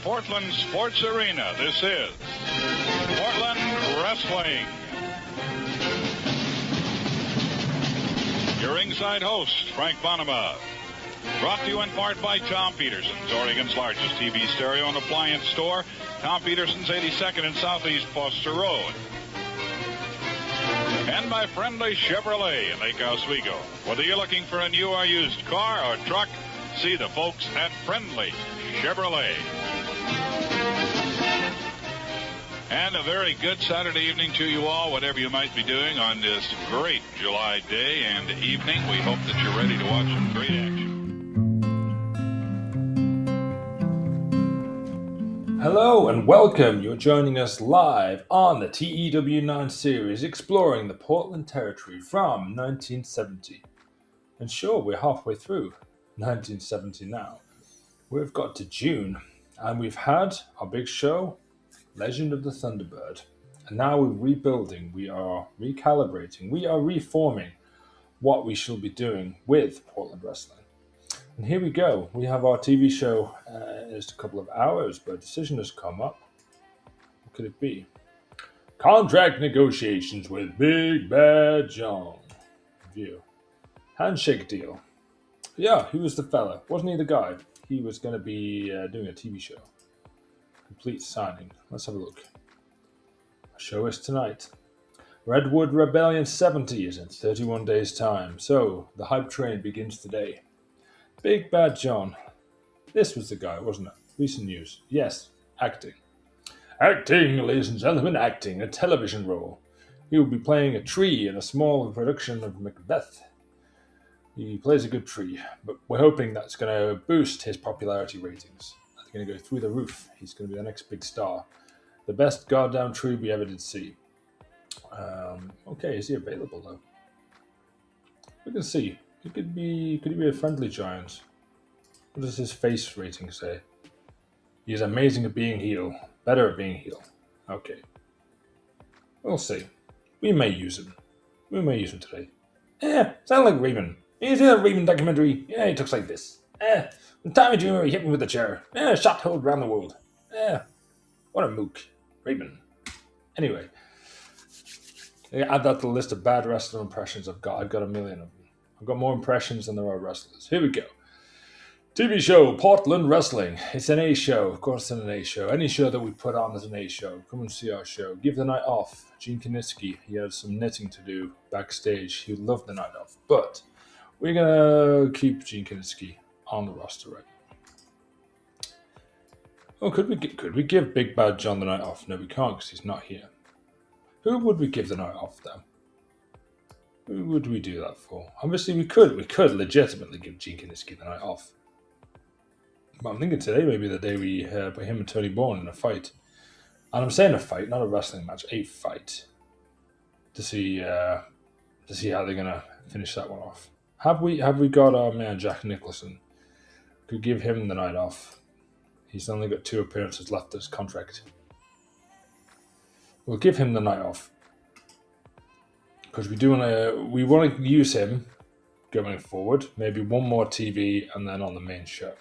Portland Sports Arena, this is Portland Wrestling. Your ringside host, Frank Bonema. Brought to you in part by Tom Peterson's, Oregon's largest TV stereo and appliance store. Tom Peterson's, 82nd and Southeast Foster Road. And by Friendly Chevrolet in Lake Oswego. Whether you're looking for a new or used car or truck, see the folks at Friendly Chevrolet. And a very good Saturday evening to you all, whatever you might be doing on this great July day and evening. We hope that you're ready to watch some great action. Hello and welcome. You're joining us live on the TEW IX series exploring the Portland territory from 1970. And sure, we're halfway through 1970 now. We've got to June and we've had our big show, Legend of the Thunderbird. And now we're rebuilding, we are recalibrating, we are reforming what we shall be doing with Portland Wrestling. And here we go. We have our TV show in just a couple of hours, but a decision has come up. What could it be? Contract negotiations with Big Bad John. Review. Handshake deal. Yeah, he was the fella. Wasn't he the guy? He was going to be doing a TV show. Complete signing. Let's have a look. Our show is tonight. Redwood Rebellion 70 is in 31 days' time. So, the hype train begins today. Big Bad John. This was the guy, wasn't it? Recent news. Yes, acting. Acting, ladies and gentlemen, acting. A television role. He will be playing a tree in a small production of Macbeth. He plays a good tree, but we're hoping that's going to boost his popularity ratings. That's going to go through the roof. He's going to be the next big star. The best goddamn tree we ever did see. Okay, is he available though? We can see. Could he be a friendly giant? What does his face rating say? He is amazing at being heel. Better at being heel. Okay. We'll see. We may use him. We may use him today. Sound like Raven. You see that Raven documentary? Yeah, he talks like this. When Tommy Dreamer hit me with a chair. Shot heard around the world. What a mook. Raven. Anyway. Add that to the list of bad wrestler impressions I've got. I've got a million of them. I've got more impressions than there are wrestlers. Here we go. TV show, Portland Wrestling. It's an A show. Of course it's an A show. Any show that we put on is an A show. Come and see our show. Give the night off. Gene Kiniski, he had some knitting to do backstage. He loved the night off. But we're going to keep Gene Kiniski on the roster right now. Oh, could we give Big Bad John the night off? No, we can't because he's not here. Who would we give the night off, though? Who would we do that for? Obviously, we could legitimately give Gene Kiniski the night off. But I'm thinking today may be the day we put him and Tony Bourne in a fight. And I'm saying a fight, not a wrestling match, a fight. To see how they're gonna finish that one off. Have we got our man Jack Nicolson? Could give him the night off. He's only got 2 appearances left of his contract. We'll give him the night off. Because we want to use him going forward. Maybe one more TV and then on the main show.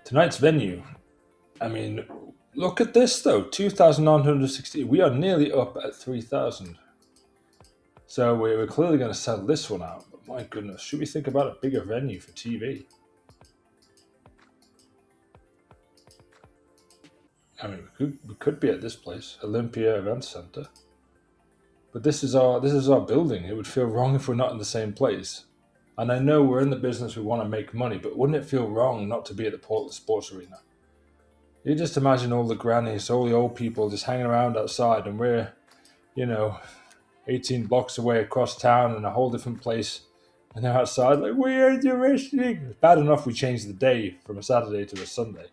Tonight's venue. I mean, look at this though. 2,960. We are nearly up at 3,000. So we're clearly going to sell this one out. But my goodness, should we think about a bigger venue for TV? I mean, we could be at this place, Olympia Event Center. But this is our building. It would feel wrong if we're not in the same place. And I know we're in the business, we want to make money, but wouldn't it feel wrong not to be at the Portland Sports Arena? You just imagine all the grannies, all the old people just hanging around outside, and we're, 18 blocks away across town in a whole different place, and they're outside like, we are the wrestling. It's bad enough we changed the day from a Saturday to a Sunday.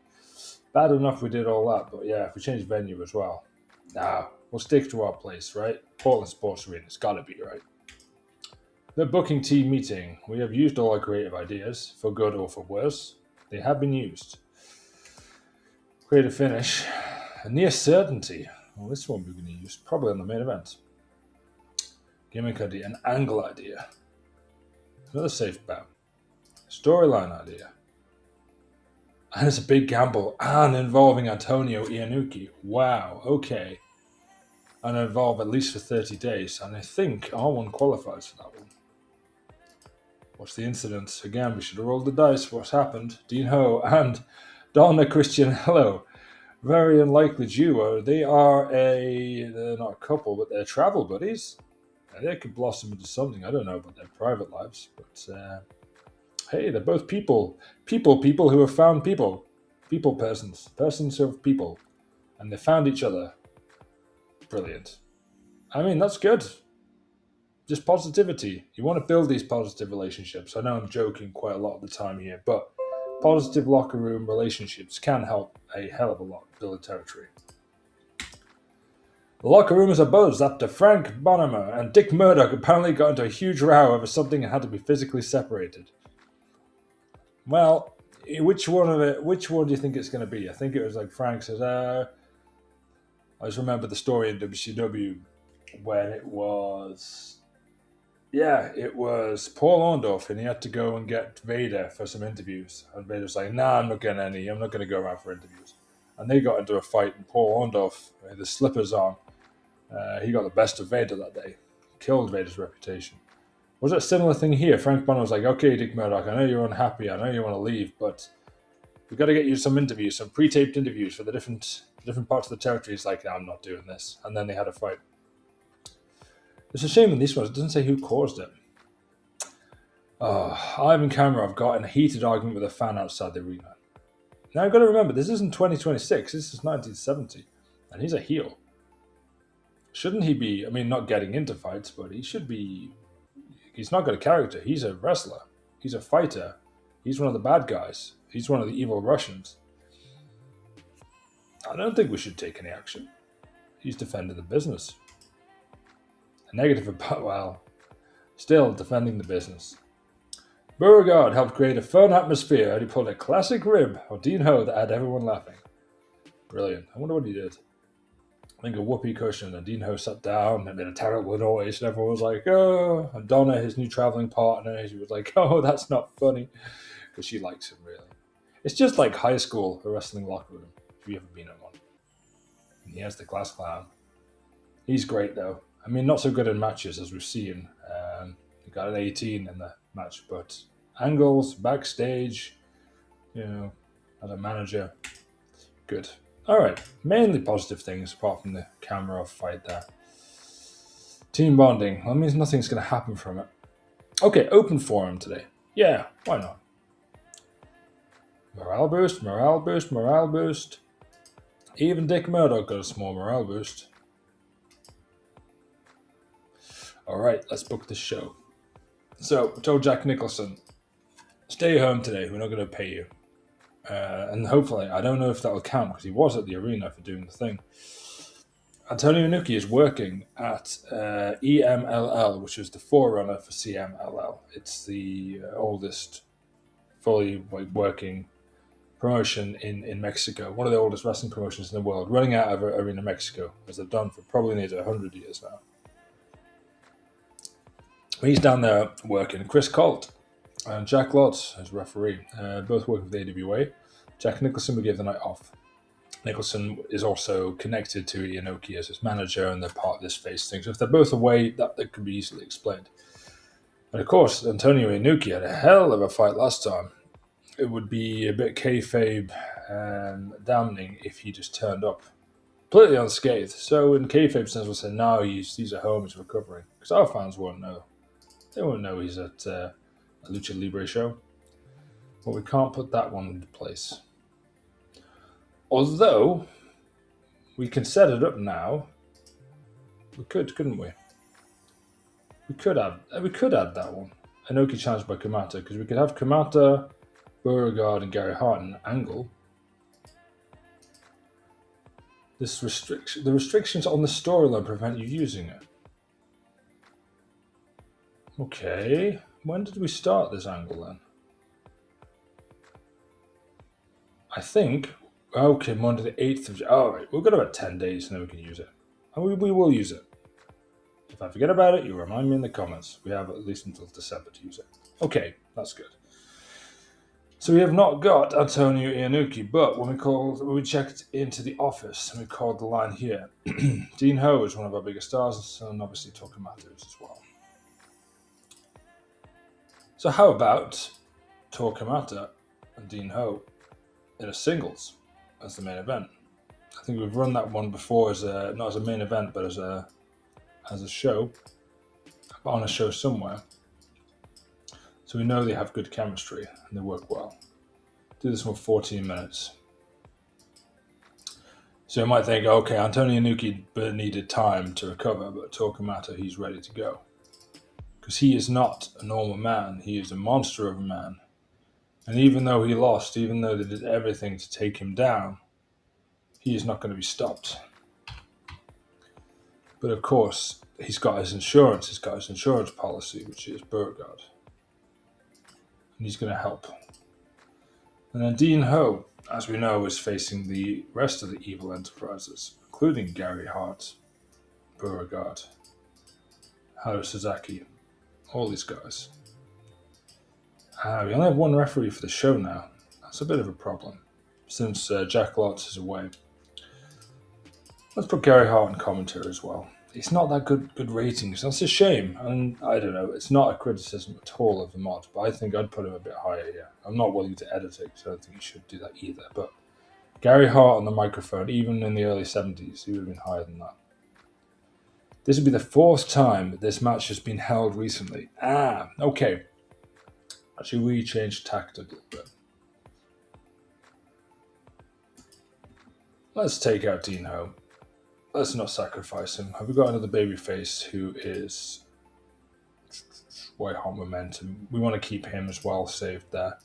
Bad enough we did all that, but yeah, if we change venue as well. Nah, we'll stick to our place, right? Portland Sports Arena, it's gotta be, right? The booking team meeting. We have used all our creative ideas, for good or for worse. They have been used. Creative finish. A near certainty. Well, this one we're going to use probably on the main event. Gimmick idea, an angle idea. Another safe bet. Storyline idea. And it's a big gamble. And involving Antonio Inoki. Wow, okay. And involve at least for 30 days. And I think R1 qualifies for that one. What's the incident? Again, we should have rolled the dice. What's happened? Dean Ho and Donna Christian Hello. Very unlikely duo. They're not a couple, but they're travel buddies. They could blossom into something. I don't know about their private lives, but hey, they're both people who have found people persons of people, and they found each other. Brilliant. I mean, that's good. Just positivity. You want to build these positive relationships. I know I'm joking quite a lot of the time here, but positive locker room relationships can help a hell of a lot build territory. The locker room is abuzz after Frank Bonham and Dick Murdoch apparently got into a huge row over something and had to be physically separated. Well, which one do you think it's going to be? I think it was like Frank says, I just remember the story in WCW when it was Paul Orndorff, and he had to go and get Vader for some interviews. And Vader was like, nah, I'm not getting any. I'm not going to go around for interviews. And they got into a fight, and Paul Orndorff, with the slippers on, he got the best of Vader that day. Killed Vader's reputation. Was it a similar thing here? Frank Bonham was like, okay, Dick Murdoch, I know you're unhappy. I know you want to leave, but we've got to get you some interviews, some pre-taped interviews for the different parts of the territory. He's like, no, I'm not doing this. And then they had a fight. It's a shame in these ones. It doesn't say who caused it. Ivan Kamarov got in a heated argument with a fan outside the arena. Now, I've got to remember, this isn't 2026. This is 1970. And he's a heel. Shouldn't he be, not getting into fights, but he should be... He's not got a character. He's a wrestler. He's a fighter. He's one of the bad guys. He's one of the evil Russians. I don't think we should take any action. He's defending the business. A negative about, well, still defending the business. Beauregard helped create a fun atmosphere and he pulled a classic rib on Dean Ho that had everyone laughing. Brilliant. I wonder what he did. I think a whoopee cushion, and Dean Ho sat down and made a terrible noise, and everyone was like, oh. And Donna, his new traveling partner, she was like, oh, that's not funny. Because she likes him, really. It's just like high school, a wrestling locker room, if you've ever been in one. And he has the class clown. He's great, though. Not so good in matches, as we've seen. He got an 18 in the match, but angles, backstage, as a manager, good. All right, mainly positive things apart from the camera fight there. Team bonding. That means nothing's going to happen from it. Okay, open forum today. Yeah, why not? Morale boost, morale boost, morale boost. Even Dick Murdoch got a small morale boost. All right, let's book this show. So, I told Jack Nicolson, stay home today. We're not going to pay you. And hopefully, I don't know if that will count because he was at the arena for doing the thing. Antonio Inoki is working at EMLL, which is the forerunner for CMLL. It's the oldest fully working promotion in Mexico. One of the oldest wrestling promotions in the world, running out of Arena Mexico, as they've done for probably nearly 100 years now. He's down there working. Chris Colt and Jack Lotz as referee, both working for the AWA. Jack Nicolson will give the night off. Nicolson is also connected to Inoki as his manager, and they're part of this face thing. So if they're both away, that could be easily explained. And of course, Antonio Inoki had a hell of a fight last time. It would be a bit kayfabe damning if he just turned up completely unscathed. So in kayfabe sense, we'll say, no, he's at home, he's recovering. Because our fans won't know. They won't know he's at a Lucha Libre show. But we can't put that one into place. Although, we can set it up now. We could, couldn't we? We could add that one. Inoki challenged by Kamata, because we could have Kamata, Beauregard, and Gary Hart in an angle. The restrictions on the storyline prevent you using it. Okay, when did we start this angle then? I think, okay, Monday the 8th of July. All right, we've got about 10 days and then we can use it. And we will use it. If I forget about it, you remind me in the comments. We have at least until December to use it. Okay, that's good. So we have not got Antonio Inoki, but when we checked into the office and we called the line here, Dean Ho is one of our biggest stars, and obviously Tokumato is as well. So how about Tokumato and Dean Ho in a singles as the main event? I think we've run that one before as not as a main event, but as a show, on a show somewhere. So we know they have good chemistry and they work well. Do this one 14 minutes. So you might think, okay, Antonio Inoki needed time to recover, but Tokumato, he's ready to go. Because he is not a normal man. He is a monster of a man. And even though he lost, even though they did everything to take him down, he is not going to be stopped. But of course, he's got his insurance. He's got his insurance policy, which is Beauregard. And he's going to help. And then Dean Ho, as we know, is facing the rest of the evil enterprises, including Gary Hart, Beauregard, Haru Sasaki, all these guys. We only have one referee for the show now. That's a bit of a problem, since Jack Lotz is away. Let's put Gary Hart in commentary as well. It's not that good ratings. That's a shame. And I don't know, it's not a criticism at all of the mod, but I think I'd put him a bit higher here. I'm not willing to edit it, so I don't think you should do that either. But Gary Hart on the microphone, even in the early 70s, he would have been higher than that. This would be the fourth time that this match has been held recently. Okay. Actually, we changed tact a little bit. Let's take out Dean Ho. Let's not sacrifice him. Have we got another babyface who is white hot momentum? We want to keep him as well saved there.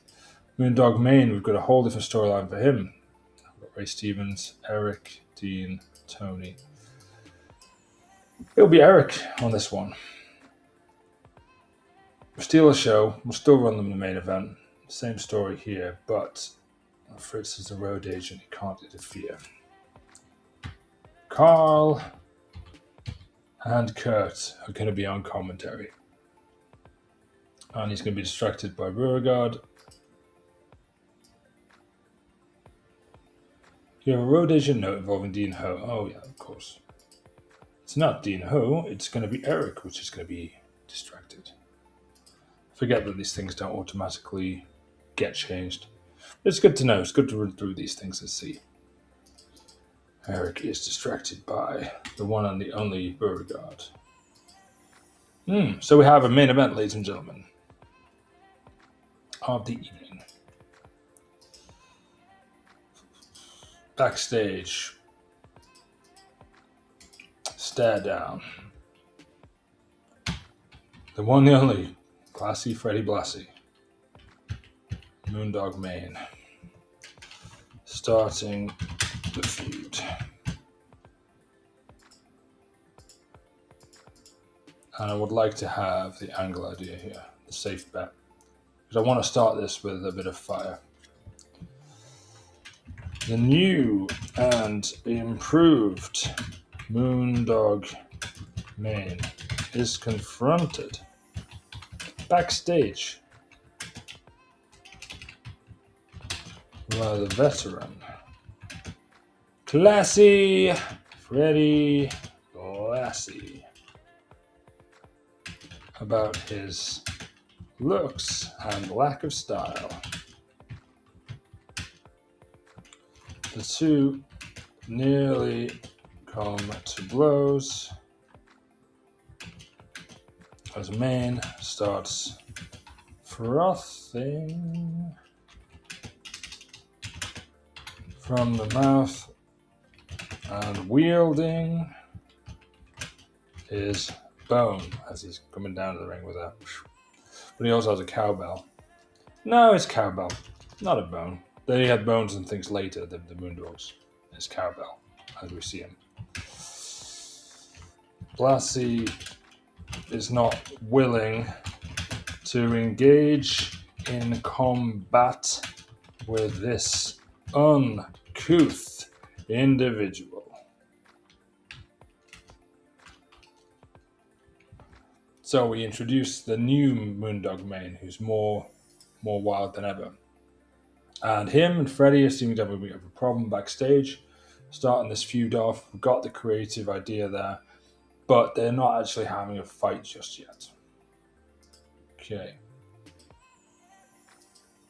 Moondog Main, we've got a whole different storyline for him. We've got Ray Stevens, Eric, Dean, Tony. It'll be Eric on this one. We'll steal a show. We'll still run them the main event. Same story here, but Fritz is a road agent. He can't interfere. Carl and Kurt are going to be on commentary. And he's going to be distracted by Beauregard. You have a road agent note involving Dean Ho. Oh, yeah, of course. It's not Dean Ho. It's going to be Eric, which is going to be distracted. Forget that these things don't automatically get changed. But it's good to know. It's good to run through these things and see. Eric is distracted by the one and the only Beauregard. So we have a main event, ladies and gentlemen, of the evening. Backstage. Stare down. The one, the only, classy Freddie Blassie. Moondog Main. Starting the feud. And I would like to have the angle idea here, the safe bet. Because I want to start this with a bit of fire. The new and improved Moondog Main is confronted backstage by the veteran, classy Freddie Blassie, about his looks and lack of style. The two nearly come to blows as Main starts frothing from the mouth and wielding his bone as he's coming down to the ring with that. But he also has a cowbell. No, it's cowbell, not a bone. Then he had bones and things later, the Moondogs. His cowbell, as we see him. Blassie is not willing to engage in combat with this uncouth individual. So we introduce the new Moondog Main, who's more wild than ever. And him and Freddie are seeming to have a bit of a problem backstage, starting this feud off. We've got the creative idea there, but they're not actually having a fight just yet. Okay.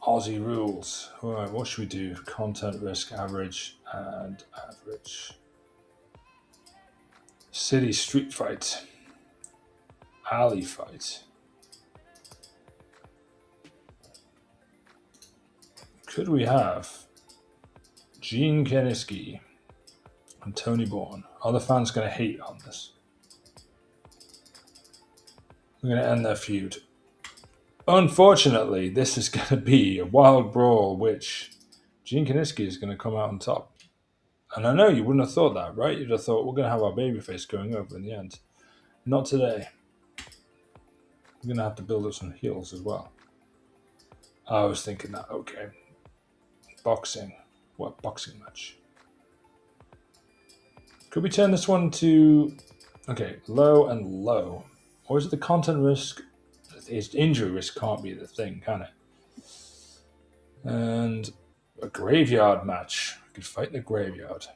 Aussie rules. All right, what should we do? Content, risk, average, and average. City street fight. Alley fight. Could we have Gene Keniski and Tony Bourne? Are the fans going to hate on this? We're going to end their feud. Unfortunately, this is going to be a wild brawl, which Gene Keniski is going to come out on top. And I know you wouldn't have thought that, right? You'd have thought we're going to have our babyface going over in the end. Not today. We're going to have to build up some heels as well. I was thinking that, okay. Boxing. What boxing match? Could we turn this one to, okay, low and low? Or is it the content risk? Its injury risk can't be the thing, can it? And a graveyard match. We could fight in the graveyard.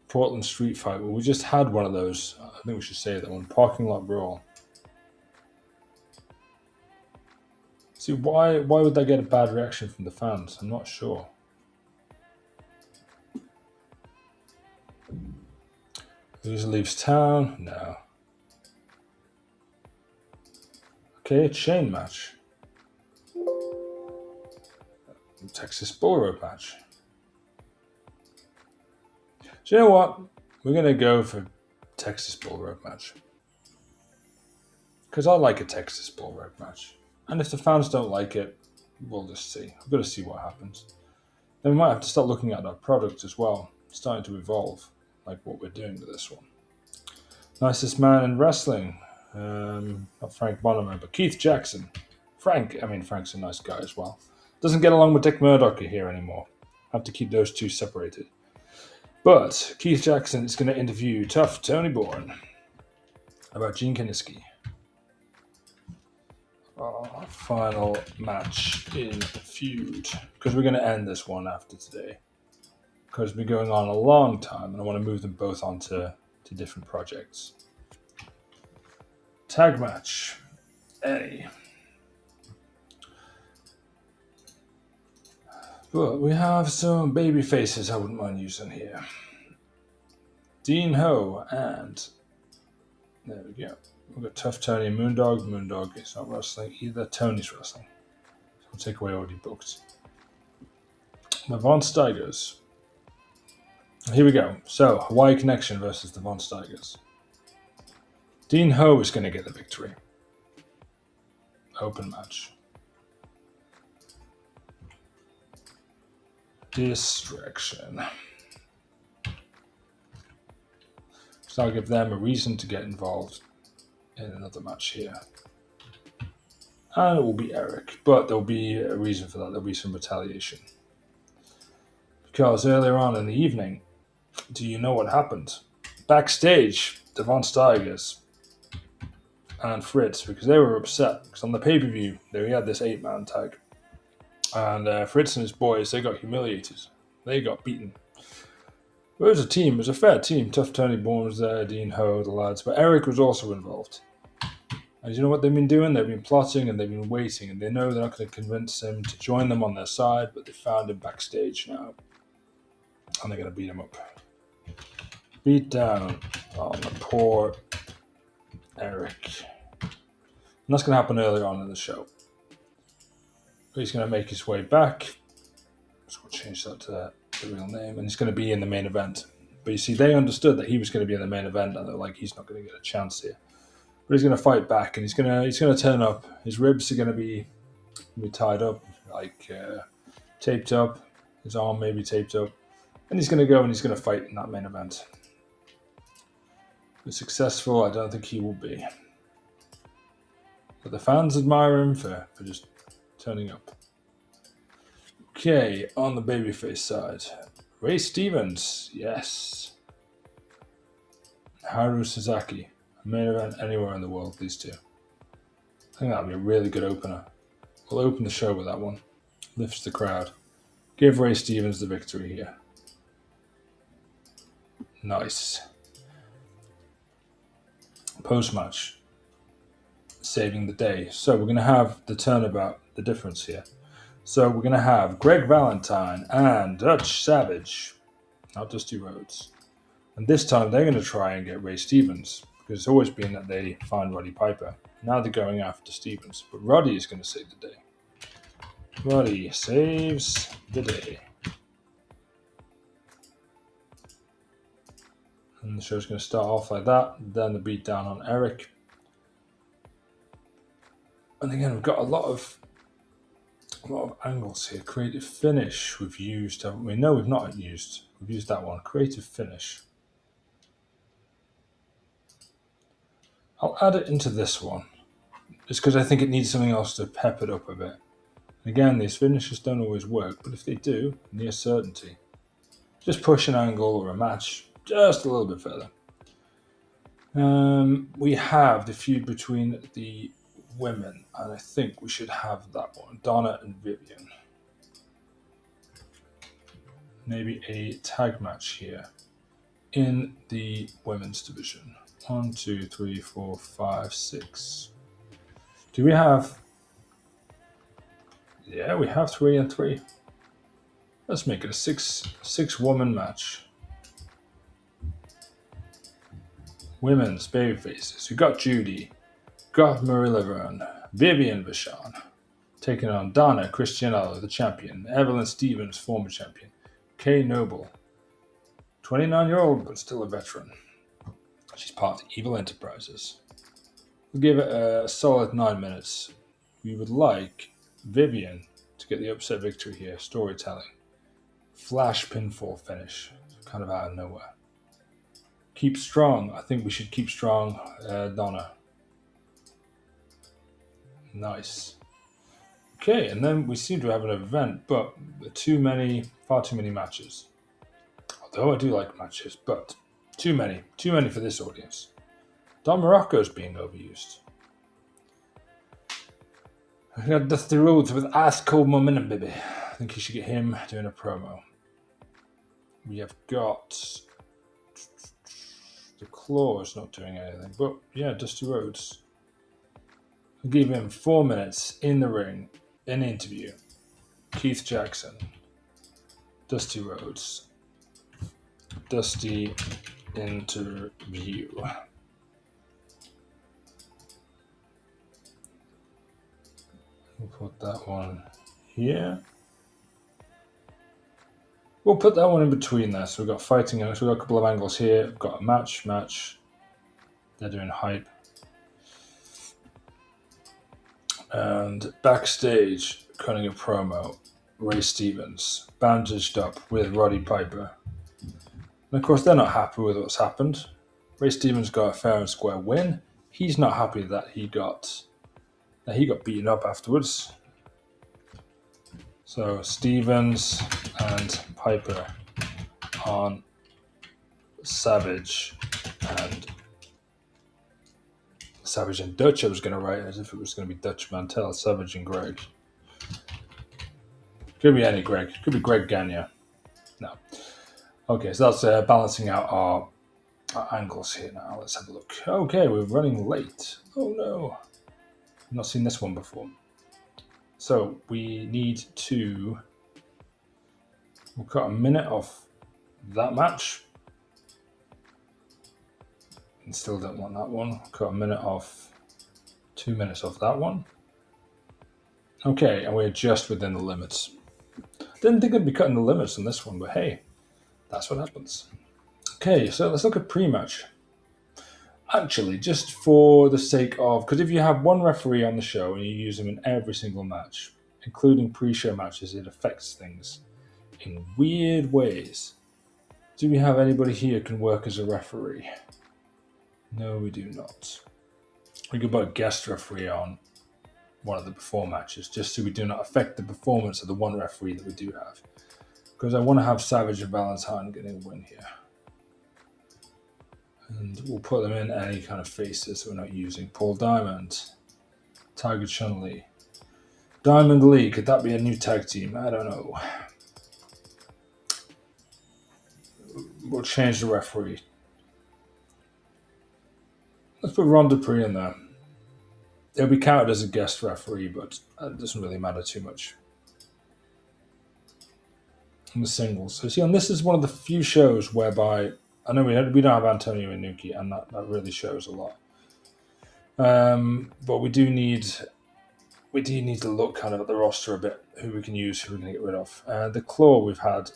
Portland street fight. Well, we just had one of those. I think we should say that one. Parking lot brawl. See, why would they get a bad reaction from the fans? I'm not sure. Loser leaves town? No. Okay, a chain match. Texas Bull Rope match. Do you know what? We're going to go for Texas Bull Rope match. Because I like a Texas Bull Rope match. And if the fans don't like it, we'll just see. We've got to see what happens. Then we might have to start looking at our product as well. Starting to evolve, like what we're doing with this one. Nicest man in wrestling. Not Frank Bonham, but Keith Jackson. Frank's a nice guy as well. Doesn't get along with Dick Murdoch here anymore. Have to keep those two separated. But Keith Jackson is going to interview tough Tony Bourne about Gene Keniski. Our final match in the feud. Because we're going to end this one after today. Because we're going on a long time and I want to move them both onto different projects. Tag match. A. But we have some baby faces I wouldn't mind using here. Dean Ho and there we go. We've got Tough Tony and Moondog. Moondog is not wrestling either. Tony's wrestling. So we'll take away already booked. The Von Steigers. Here we go. So Hawaii Connection versus the Von Steigers. Dean Ho is going to get the victory. Open match. Distraction. So I'll give them a reason to get involved in another match here. And it will be Eric, but there'll be a reason for that. There'll be some retaliation. Because earlier on in the evening, do you know what happened? Backstage, the Von Steigers and Fritz, because they were upset. Because on the pay-per-view, they had this 8-man tag. And Fritz and his boys, they got humiliated. They got beaten. But it was a team. It was a fair team. Tough Tony Bourne was there, Dean Ho, the lads. But Eric was also involved. And you know what they've been doing? They've been plotting and they've been waiting. And they know they're not going to convince him to join them on their side. But they found him backstage now. And they're going to beat him up. Beat down on the poor Eric. And that's going to happen earlier on in the show. He's going to make his way back. So we'll change that to the real name. And he's going to be in the main event. But you see, they understood that he was going to be in the main event. And they're like, he's not going to get a chance here. But he's going to fight back. And he's going to turn up. His ribs are going to be tied up. Like taped up. His arm maybe taped up. And he's going to go and he's going to fight in that main event. If successful, I don't think he will be. But the fans admire him for just turning up. Okay, on the babyface side. Ray Stevens, yes. Haru Sasaki. Main event anywhere in the world, these two. I think that would be a really good opener. We'll open the show with that one. Lifts the crowd. Give Ray Stevens the victory here. Nice. Post-match. Saving the day. So we're going to have the turnabout, the difference here. So we're going to have Greg Valentine and Dutch Savage. Not Dusty Rhodes. And this time they're going to try and get Ray Stevens. Because it's always been that they find Roddy Piper. Now they're going after Stevens. But Roddy is going to save the day. Roddy saves the day. And the show's going to start off like that. Then the beat down on Eric. And again, we've got a lot of angles here. Creative finish we've used, haven't we? No, we've not used. We've used that one. Creative finish. I'll add it into this one. Just because I think it needs something else to pep it up a bit. Again, these finishes don't always work, but if they do, near certainty. Just push an angle or a match just a little bit further. We have the feud between the women, and I think we should have that one. Donna and Vivian. Maybe a tag match here in the women's division. 1, 2, 3, 4, 5, 6. Do we have... Yeah, we have 3 and 3. Let's make it a six woman match. Women's babyfaces. We got Judy, got Marie Laverne, Vivian Vachon, taking on Donna Cristiano, the champion, Evelyn Stevens, former champion, Kay Noble, 29-year-old but still a veteran. She's part of Evil Enterprises. We'll give it a solid 9 minutes. We would like Vivian to get the upset victory here. Storytelling. Flash pinfall finish. Kind of out of nowhere. Keep strong. I think we should keep strong Donna. Nice. Okay, and then we seem to have an event, but far too many matches. Although I do like matches, but too many for this audience. Don Morocco's being overused. I got Dusty Rhodes with Ice Cold Momentum, baby. I think you should get him doing a promo. We have got the Claw's not doing anything, but yeah, Dusty Rhodes. I'll give him 4 minutes in the ring, in interview. Keith Jackson, Dusty Rhodes, Dusty interview. We'll put that one here. We'll put that one in between there. So we've got fighting angles. We've got a couple of angles here. We've got a match. They're doing hype. And backstage, cutting a promo. Ray Stevens, bandaged up with Roddy Piper. And of course, they're not happy with what's happened. Ray Stevens got a fair and square win. He's not happy that he got beaten up afterwards. So Stevens and Piper on Savage and Dutch. I was going to write as if it was going to be Dutch Mantel, Savage and Greg. Could be any Greg. Could be Greg Gagne. No. Okay, so that's balancing out our angles here now. Let's have a look. Okay, we're running late. Oh no. I've not seen this one before. So we need to... We'll cut a minute off that match. And still don't want that one. Cut a minute off, 2 minutes off that one. Okay, and we're just within the limits. Didn't think I'd be cutting the limits on this one, but hey, that's what happens. Okay, so let's look at pre-match. Actually, just for the sake of... Because if you have one referee on the show and you use them in every single match, including pre-show matches, it affects things in weird ways. Do we have anybody here who can work as a referee? No, we do not. We could put a guest referee on one of the before matches, just so we do not affect the performance of the one referee that we do have. Because I want to have Savage and Valentine getting a win here. And we'll put them in any kind of faces we're not using. Paul Diamond, Tiger Chun-Li, Diamond League, could that be a new tag team? I don't know. We'll change the referee. Let's put Ron Dupree in there. He'll be counted as a guest referee, but it doesn't really matter too much. In the singles. So see, and this is one of the few shows whereby I know we don't have Antonio Inoki, and that really shows a lot. But we do need to look kind of at the roster a bit, who we can use, who we can get rid of. The Claw we've had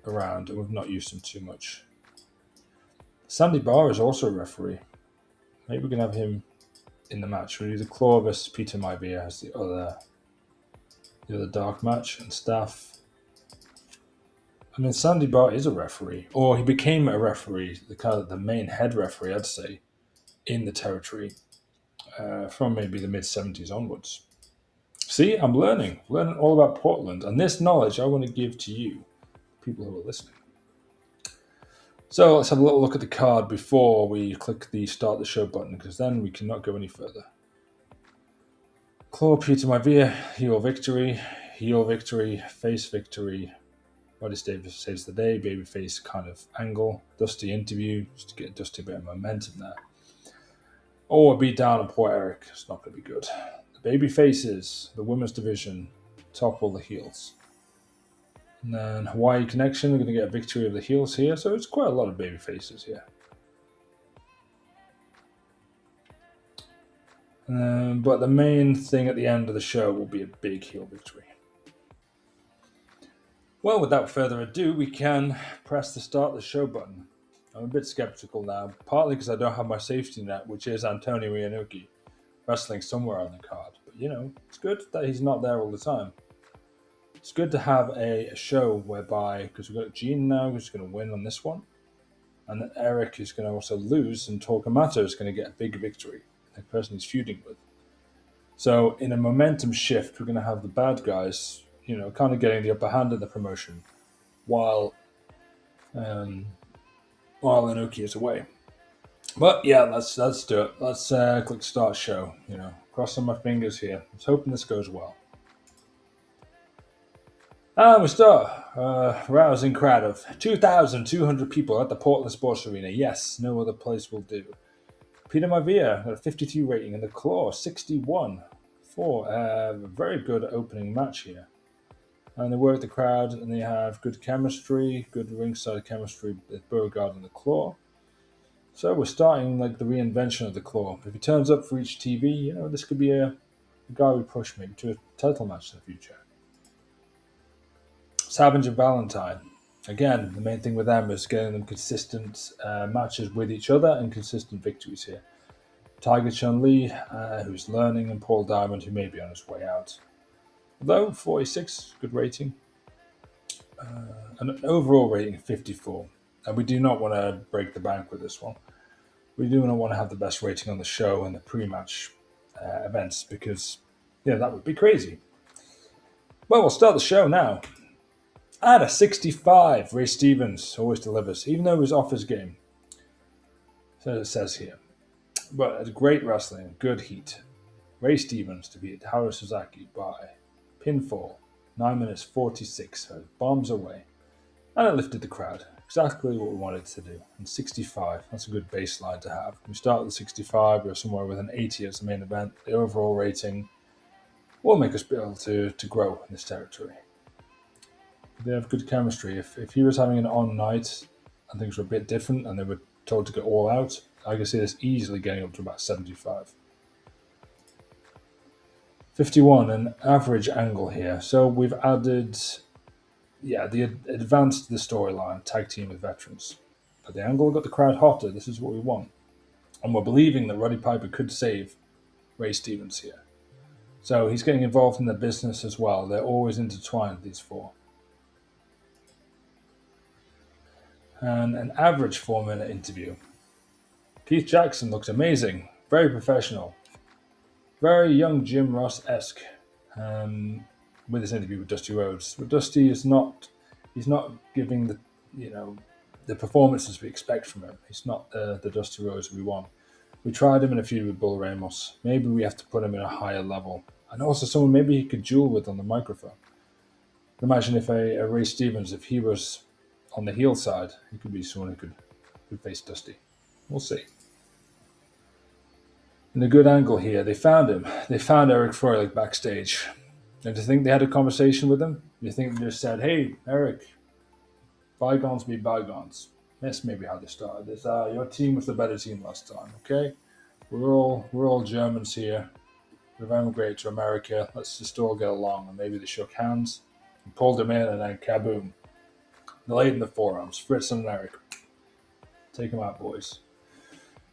around, and we've not used him too much. Sandy Barr is also a referee. Maybe we can have him in the match. We'll do the Claw versus Peter Maivia as the other dark match, and Staff. I mean, Sandy Barr is a referee, or he became a referee, the main head referee, I'd say, in the territory from maybe the mid-70s onwards. See, I'm learning all about Portland, and this knowledge I want to give to you, people who are listening. So let's have a little look at the card before we click the start the show button, because then we cannot go any further. Claw Peter Maivia, heel victory, face victory. Roddy Davis saves the day, babyface kind of angle, Dusty interview, just to get Dusty a bit of momentum there. Or a beat down on poor Eric, it's not going to be good. The babyfaces, the women's division, topple the heels. And then Hawaii Connection, we're going to get a victory of the heels here, so it's quite a lot of babyfaces here. But the main thing at the end of the show will be a big heel victory. Well, without further ado, we can press the start the show button. I'm a bit skeptical now, partly because I don't have my safety net, which is Antonio Inoki, wrestling somewhere on the card. But, it's good that he's not there all the time. It's good to have a show whereby, because we've got Gene now, who's going to win on this one, and then Eric is going to also lose, and Torquemada is going to get a big victory, the person he's feuding with. So, in a momentum shift, we're going to have the bad guys kind of getting the upper hand in the promotion while Inoki is away. But yeah, let's do it. Let's click start show. Crossing my fingers here. Let's hoping this goes well. And we start. Rousing crowd of 2,200 people at the Portland Sports Arena. Yes, no other place will do. Peter Maivia got a 52 rating, and the Claw 61 for a very good opening match here. And they work the crowd, and they have good chemistry, good ringside chemistry with Beauregard and the Claw. So we're starting like the reinvention of the Claw. If he turns up for each TV, this could be a guy we push maybe to a title match in the future. Savage and Valentine. Again, the main thing with them is getting them consistent matches with each other and consistent victories here. Tiger Chun-Li, who's learning, and Paul Diamond, who may be on his way out. Although 46, good rating. And an overall rating of 54. And we do not want to break the bank with this one. We do not want to have the best rating on the show and the pre-match events, because that would be crazy. Well, we'll start the show now. At a 65, Ray Stevens always delivers, even though he was off his game. So it says here. But it's great wrestling, good heat. Ray Stevens defeated Haru Suzaki by pinfall, 9 minutes 46, so bombs away. And it lifted the crowd. Exactly what we wanted to do. And 65, that's a good baseline to have. We start at the 65, we're somewhere with an 80 as the main event. The overall rating will make us be able to grow in this territory. They have good chemistry. If he was having an on night and things were a bit different and they were told to go all out, I can see this easily getting up to about 75. 51, an average angle here. So we've added, advanced the storyline, tag team with veterans. But the angle got the crowd hotter. This is what we want. And we're believing that Roddy Piper could save Ray Stevens here. So he's getting involved in the business as well. They're always intertwined, these four. And an average 4-minute interview. Keith Jackson looks amazing. Very professional. Very young Jim Ross-esque with this interview with Dusty Rhodes. But Dusty he's not giving the performances we expect from him. He's not the Dusty Rhodes we want. We tried him in a feud with Bull Ramos. Maybe we have to put him in a higher level and also someone maybe he could duel with on the microphone. Imagine if a Ray Stevens, if he was on the heel side, he could be someone who could face Dusty. We'll see. In a good angle here, they found him. They found Eric Froelich backstage. And do you think they had a conversation with him? Do you think they just said, "Hey, Eric, bygones be bygones"? That's maybe how they started this. Your team was the better team last time, okay? We're all Germans here. We've emigrated to America. Let's just all get along. And maybe they shook hands and pulled him in, and then kaboom. They laid in the forearms. Fritz and Eric. Take him out, boys.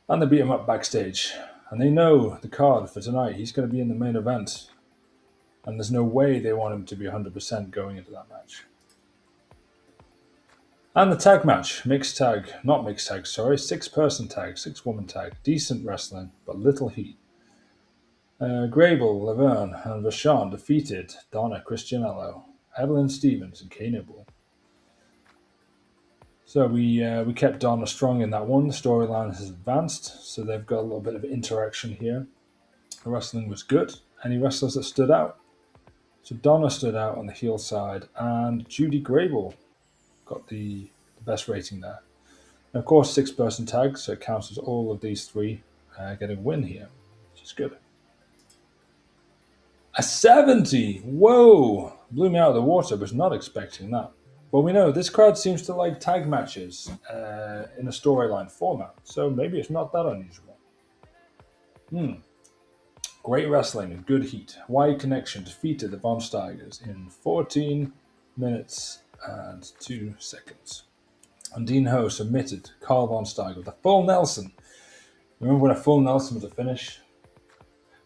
And they beat him up backstage. And they know the card for tonight. He's going to be in the main event. And there's no way they want him to be 100% going into that match. And the tag match. Mixed tag. Not mixed tag, sorry. 6-person tag. 6-woman tag. Decent wrestling, but little heat. Grable, Laverne, and Vachon defeated Donna Christianello, Evelyn Stevens, and Kay Nibble. So we kept Donna strong in that one. The storyline has advanced, so they've got a little bit of interaction here. The wrestling was good. Any wrestlers that stood out? So Donna stood out on the heel side, and Judy Grable got the best rating there. And of course, 6-person tag, so it counts as all of these three getting a win here, which is good. A 70! Whoa! Blew me out of the water, was not expecting that. Well, we know this crowd seems to like tag matches in a storyline format, so maybe it's not that unusual. Great wrestling and good heat. Wide Connection defeated the Von Steigers in 14 minutes and 2 seconds. And Dean Ho submitted Carl Von Steiger with a full Nelson. Remember when a full Nelson was a finish?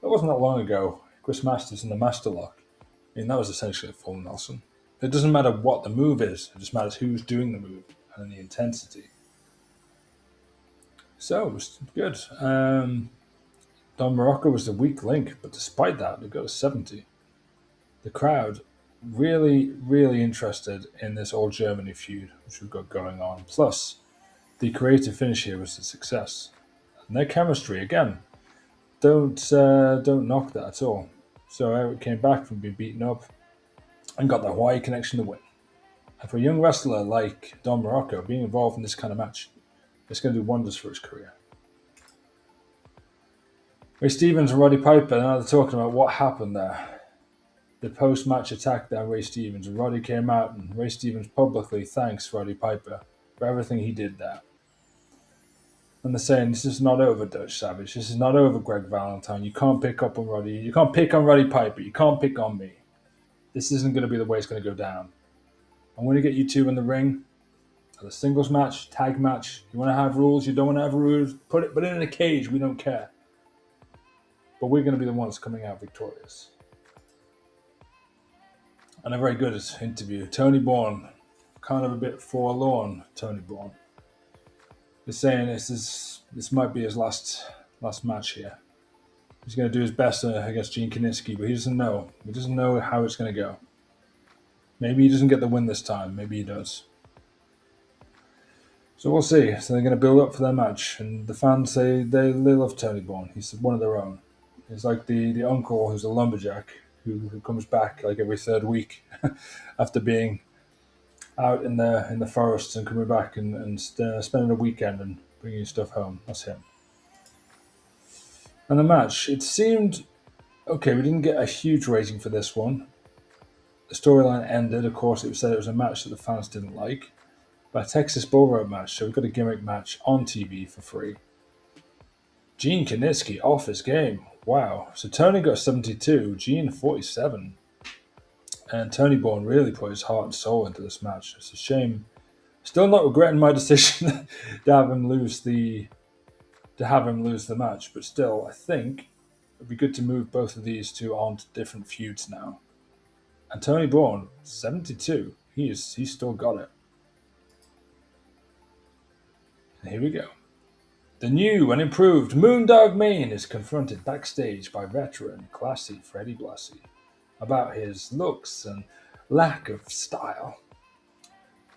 That wasn't that long ago. Chris Masters in the Master Lock. I mean, that was essentially a full Nelson. It doesn't matter what the move is. It just matters who's doing the move and the intensity. So, it was good. Don Morocco was the weak link, but despite that, they got a 70. The crowd really, really interested in this All Germany feud, which we've got going on. Plus, the creative finish here was a success. And their chemistry, again, don't knock that at all. So Eric came back from being beaten up and got the Hawaii Connection to win. And for a young wrestler like Don Morocco, being involved in this kind of match, it's going to do wonders for his career. Ray Stevens and Roddy Piper, now they're talking about what happened there. The post-match attack there, Ray Stevens. And Roddy came out and Ray Stevens publicly thanks Roddy Piper for everything he did there. And they're saying, this is not over, Dutch Savage. This is not over, Greg Valentine. You can't pick up on Roddy. You can't pick on Roddy Piper. You can't pick on me. This isn't going to be the way it's going to go down. I'm going to get you two in the ring. A singles match, tag match. You want to have rules? You don't want to have rules? Put it in a cage. We don't care. But we're going to be the ones coming out victorious. And a very good interview. Tony Bourne, kind of a bit forlorn, Tony Bourne. He's saying this might be his last match here. He's going to do his best against Gene Kiniski, but he doesn't know. He doesn't know how it's going to go. Maybe he doesn't get the win this time. Maybe he does. So we'll see. So they're going to build up for their match, and the fans say they love Tony Bourne. He's one of their own. He's like the uncle who's a lumberjack who comes back like every third week after being out in the forests and coming back and spending a weekend and bringing stuff home. That's him. And the match, it seemed okay. We didn't get a huge rating for this one. The storyline ended. Of course, it was said it was a match that the fans didn't like. But a Texas Bull Rope match, so we've got a gimmick match on TV for free. Gene Kiniski off his game. Wow. So Tony got 72, Gene 47. And Tony Bourne really put his heart and soul into this match. It's a shame. Still not regretting my decision to have him lose the match, but still, I think it'd be good to move both of these two on to different feuds now. And Tony Bourne, 72, he's still got it. And here we go. The new and improved Moondog Mayne is confronted backstage by veteran, classy Freddie Blassie about his looks and lack of style.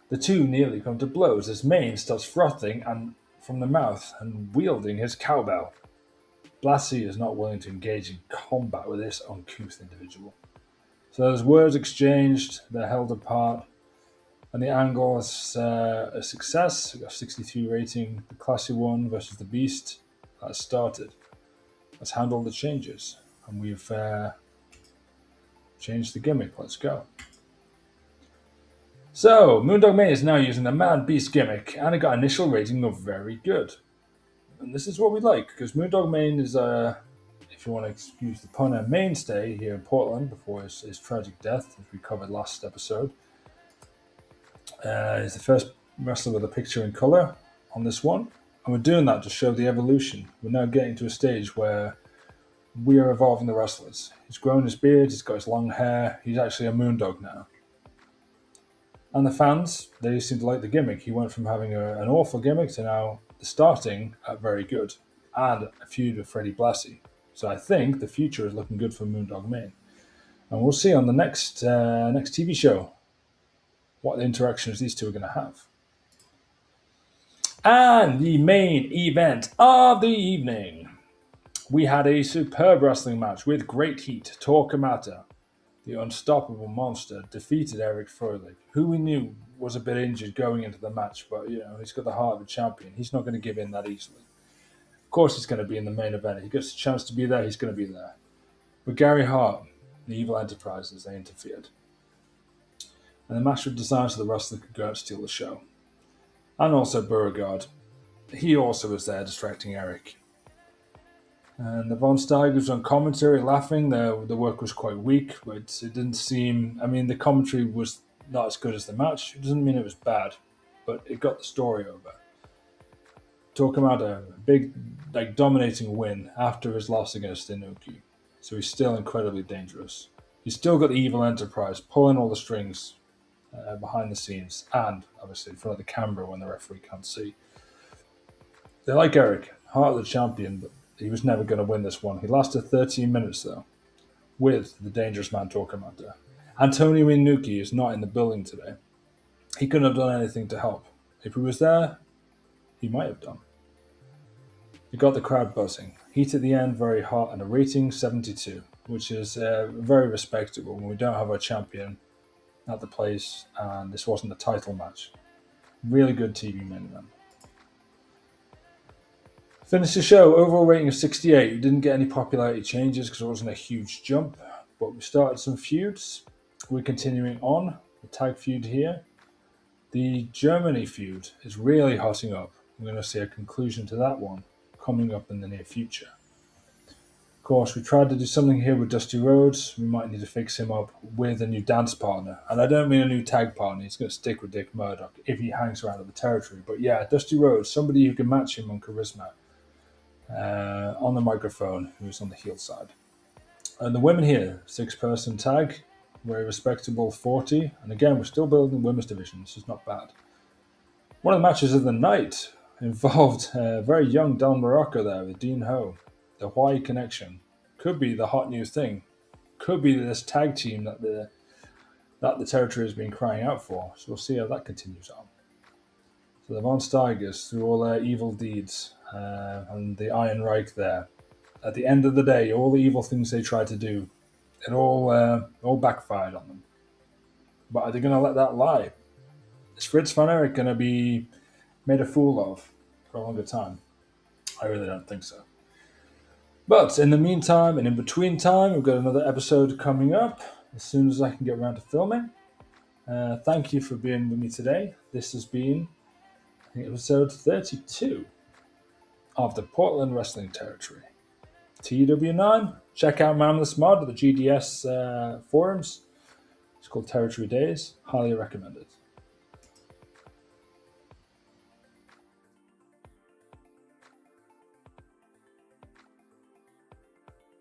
The two nearly come to blows as Mayne starts frothing and from the mouth and wielding his cowbell. Blassie is not willing to engage in combat with this uncouth individual. So there's words exchanged, they're held apart, and the angle is a success. We got a 63 rating. The Classy One versus the Beast. That's started. Let's handle the changes. And we've changed the gimmick. Let's go. So, Moondog Mane is now using the Man Beast gimmick, and it got an initial rating of very good. And this is what we like, because Moondog Mane is, if you want to excuse the pun, a mainstay here in Portland before his tragic death, as we covered last episode. He's the first wrestler with a picture in colour on this one, and we're doing that to show the evolution. We're now getting to a stage where we are evolving the wrestlers. He's grown his beard, he's got his long hair, he's actually a Moondog now. And the fans, they seem to like the gimmick. He went from having an awful gimmick to now starting at very good, and a feud with Freddie Blassie. So I think the future is looking good for Moondog Mane. And we'll see on the next TV show what interactions these two are going to have. And the main event of the evening. We had a superb wrestling match with great heat. Torquemada, the unstoppable monster, defeated Eric Froelich, who we knew was a bit injured going into the match, but he's got the heart of a champion. He's not going to give in that easily. Of course he's going to be in the main event. If he gets a chance to be there, he's going to be there. But Gary Hart, the Evil Enterprises, they interfered. And the match was designed so the wrestler could go out and steal the show. And also Beauregard. He also was there distracting Eric. And the Von Steiger was on commentary laughing. The work was quite weak, but it didn't seem... I mean, the commentary was not as good as the match. It doesn't mean it was bad, but it got the story over. Talking about a big, dominating win after his loss against Inoki. So he's still incredibly dangerous. He's still got the Evil Enterprise pulling all the strings behind the scenes, and obviously in front of the camera when the referee can't see. They like Eric, heart of the champion, but he was never going to win this one. He lasted 13 minutes though, with the dangerous man Torquemada. Antonio Inoki is not in the building today. He couldn't have done anything to help. If he was there, he might have done. He got the crowd buzzing. Heat at the end, very hot, and a rating 72, which is very respectable when we don't have our champion at the place, and this wasn't a title match. Really good TV main event. Finished the show, overall rating of 68. We didn't get any popularity changes because it wasn't a huge jump, but we started some feuds. We're continuing on the tag feud here. The Germany feud is really hotting up. We're going to see a conclusion to that one coming up in the near future. Of course, we tried to do something here with Dusty Rhodes. We might need to fix him up with a new dance partner. And I don't mean a new tag partner. He's going to stick with Dick Murdoch if he hangs around at the territory. But yeah, Dusty Rhodes, somebody who can match him on charisma, on the microphone, who's on the heel side. And the women here, 6-person tag, very respectable 40. And again, we're still building the women's division. This is not bad. One of the matches of the night involved a very young Del Morocco there with Dean Ho. The Hawaii connection could be the hot new thing. Could be this tag team that the territory has been crying out for. So we'll see how that continues on. So the Von Steigers, through all their evil deeds, and the Iron Reich there. At the end of the day, all the evil things they tried to do, it all backfired on them. But are they going to let that lie? Is Fritz von Erich going to be made a fool of for a longer time? I really don't think so. But in the meantime and in between time, we've got another episode coming up as soon as I can get around to filming. Thank you for being with me today. This has been, I think, episode 32 of the Portland Wrestling Territory. TEW IX, check out Mammoths mod at the GDS forums. It's called Territory Days. Highly recommended.